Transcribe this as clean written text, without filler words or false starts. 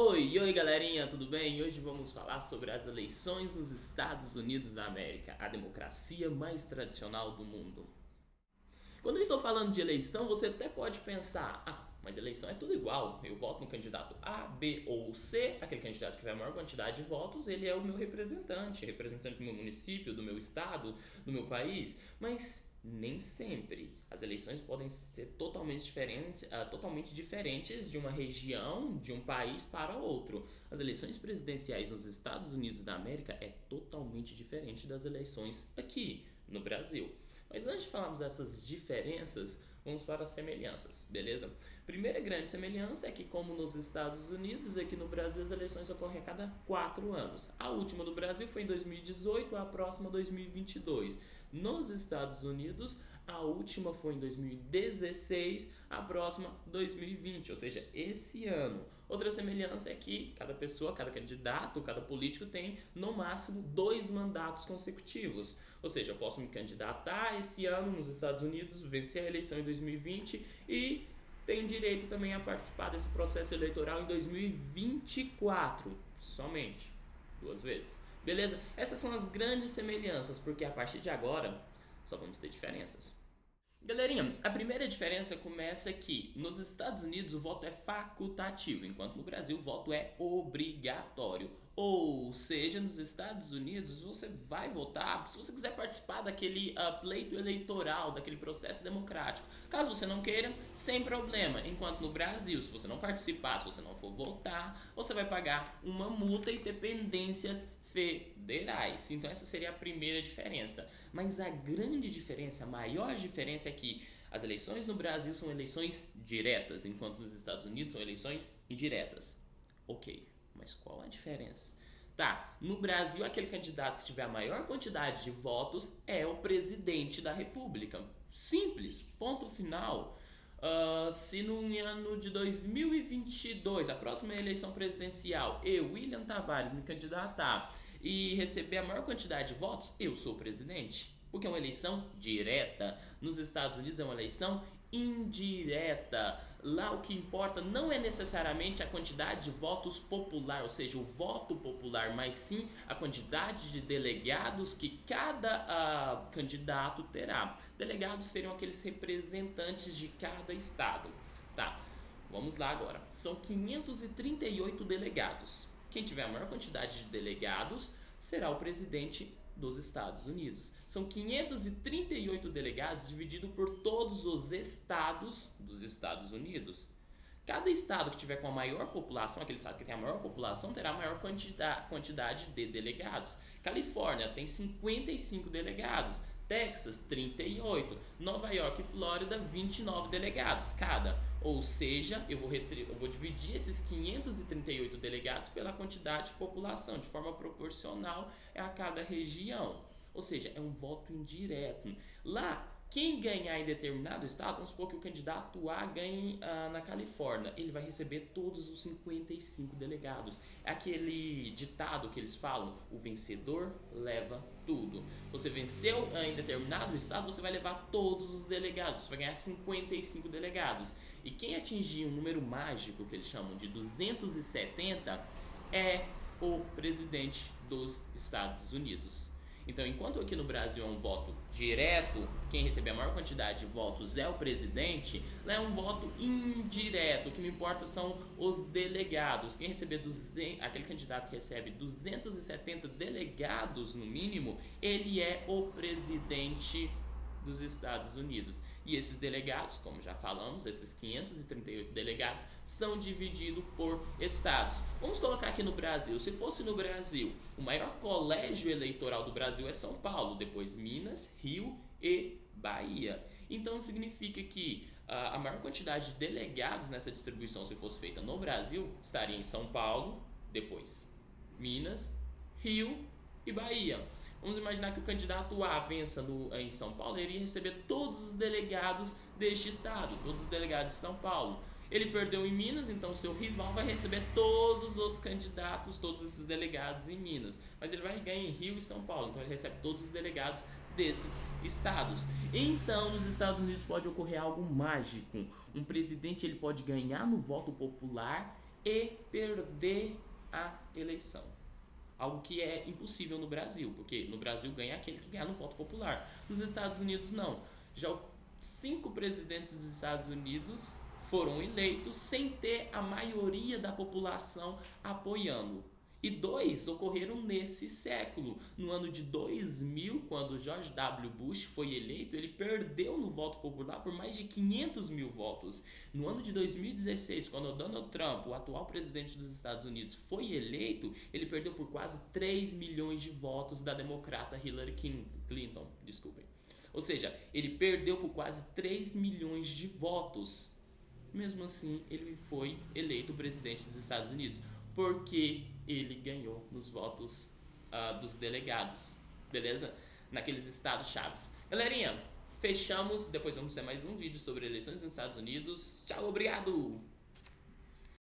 Oi galerinha, tudo bem? Hoje vamos falar sobre as eleições nos Estados Unidos da América, a democracia mais tradicional do mundo. Quando eu estou falando de eleição, você até pode pensar, mas eleição é tudo igual, eu voto no candidato A, B ou C, aquele candidato que tiver a maior quantidade de votos, ele é o meu representante do meu município, do meu estado, do meu país, mas nem sempre. As eleições podem ser totalmente diferentes de uma região, de um país para outro. As eleições presidenciais nos Estados Unidos da América é totalmente diferente das eleições aqui no Brasil. Mas antes de falarmos dessas diferenças, vamos para as semelhanças, beleza? Primeira grande semelhança é que, como nos Estados Unidos, aqui no Brasil as eleições ocorrem a cada 4 anos. A última do Brasil foi em 2018, a próxima 2022. Nos Estados Unidos, a última foi em 2016, a próxima 2020, ou seja, esse ano. Outra semelhança é que cada pessoa, cada candidato, cada político tem no máximo 2 mandatos consecutivos. Ou seja, eu posso me candidatar esse ano nos Estados Unidos, vencer a eleição em 2020 e tenho direito também a participar desse processo eleitoral em 2024, somente 2 vezes. Beleza? Essas são as grandes semelhanças, porque a partir de agora só vamos ter diferenças. Galerinha, a primeira diferença começa que nos Estados Unidos o voto é facultativo, enquanto no Brasil o voto é obrigatório. Ou seja, nos Estados Unidos você vai votar se você quiser participar daquele pleito eleitoral, daquele processo democrático. Caso você não queira, sem problema. Enquanto no Brasil, se você não participar, se você não for votar, você vai pagar uma multa e ter pendências federais. Então essa seria a primeira diferença. Mas a grande diferença, a maior diferença é que as eleições no Brasil são eleições diretas, enquanto nos Estados Unidos são eleições indiretas. Ok, mas qual a diferença? Tá, no Brasil aquele candidato que tiver a maior quantidade de votos é o presidente da república. Simples, ponto final. Se no ano de 2022, a próxima eleição presidencial, eu, William Tavares, me candidatar e receber a maior quantidade de votos, eu sou o presidente. Porque é uma eleição direta. Nos Estados Unidos é uma eleição indireta. Lá o que importa não é necessariamente a quantidade de votos popular, ou seja, o voto popular, mas sim a quantidade de delegados que cada candidato terá. Delegados seriam aqueles representantes de cada estado. Tá, vamos lá agora. São 538 delegados. Quem tiver a maior quantidade de delegados será o presidente dos Estados Unidos. São 538 delegados divididos por todos os estados dos Estados Unidos. Cada estado que tiver com a maior população, aquele estado que tem a maior população, terá a maior quantidade de delegados. Califórnia tem 55 delegados. Texas, 38. Nova York e Flórida, 29 delegados cada. Ou seja, eu vou dividir esses 538 delegados pela quantidade de população, de forma proporcional a cada região. Ou seja, é um voto indireto. Lá, quem ganhar em determinado estado, vamos supor que o candidato A ganhe na Califórnia, ele vai receber todos os 55 delegados. É aquele ditado que eles falam, o vencedor leva tudo. Você venceu em determinado estado, você vai levar todos os delegados, você vai ganhar 55 delegados. E quem atingir um número mágico, que eles chamam de 270, é o presidente dos Estados Unidos. Então, enquanto aqui no Brasil é um voto direto, quem receber a maior quantidade de votos é o presidente, lá é um voto indireto. O que me importa são os delegados. Quem receber aquele candidato que recebe 270 delegados no mínimo, ele é o presidente dos Estados Unidos. E esses delegados, como já falamos, esses 538 delegados, são divididos por estados. Vamos colocar aqui no Brasil. Se fosse no Brasil, o maior colégio eleitoral do Brasil é São Paulo, depois Minas, Rio e Bahia. Então significa que a maior quantidade de delegados nessa distribuição, se fosse feita no Brasil, estaria em São Paulo, depois Minas, Rio e Bahia. Vamos imaginar que o candidato A vença em São Paulo, ele iria receber todos os delegados deste estado, todos os delegados de São Paulo. Ele perdeu em Minas, então seu rival vai receber todos os candidatos, todos esses delegados em Minas. Mas ele vai ganhar em Rio e São Paulo, então ele recebe todos os delegados desses estados. Então, nos Estados Unidos pode ocorrer algo mágico. Um presidente ele pode ganhar no voto popular e perder a eleição. Algo que é impossível no Brasil, porque no Brasil ganha aquele que ganha no voto popular. Nos Estados Unidos, não. Já 5 presidentes dos Estados Unidos foram eleitos sem ter a maioria da população apoiando. E 2 ocorreram nesse século. No ano de 2000, quando George W. Bush foi eleito, ele perdeu no voto popular por mais de 500 mil votos. No ano de 2016, quando Donald Trump, o atual presidente dos Estados Unidos, foi eleito, ele perdeu por quase 3 milhões de votos da democrata Hillary Clinton. Desculpem. Ou seja, ele perdeu por quase 3 milhões de votos. Mesmo assim, ele foi eleito presidente dos Estados Unidos, porque ele ganhou nos votos dos delegados, beleza? Naqueles estados chaves. Galerinha, fechamos. Depois vamos ter mais um vídeo sobre eleições nos Estados Unidos. Tchau, obrigado!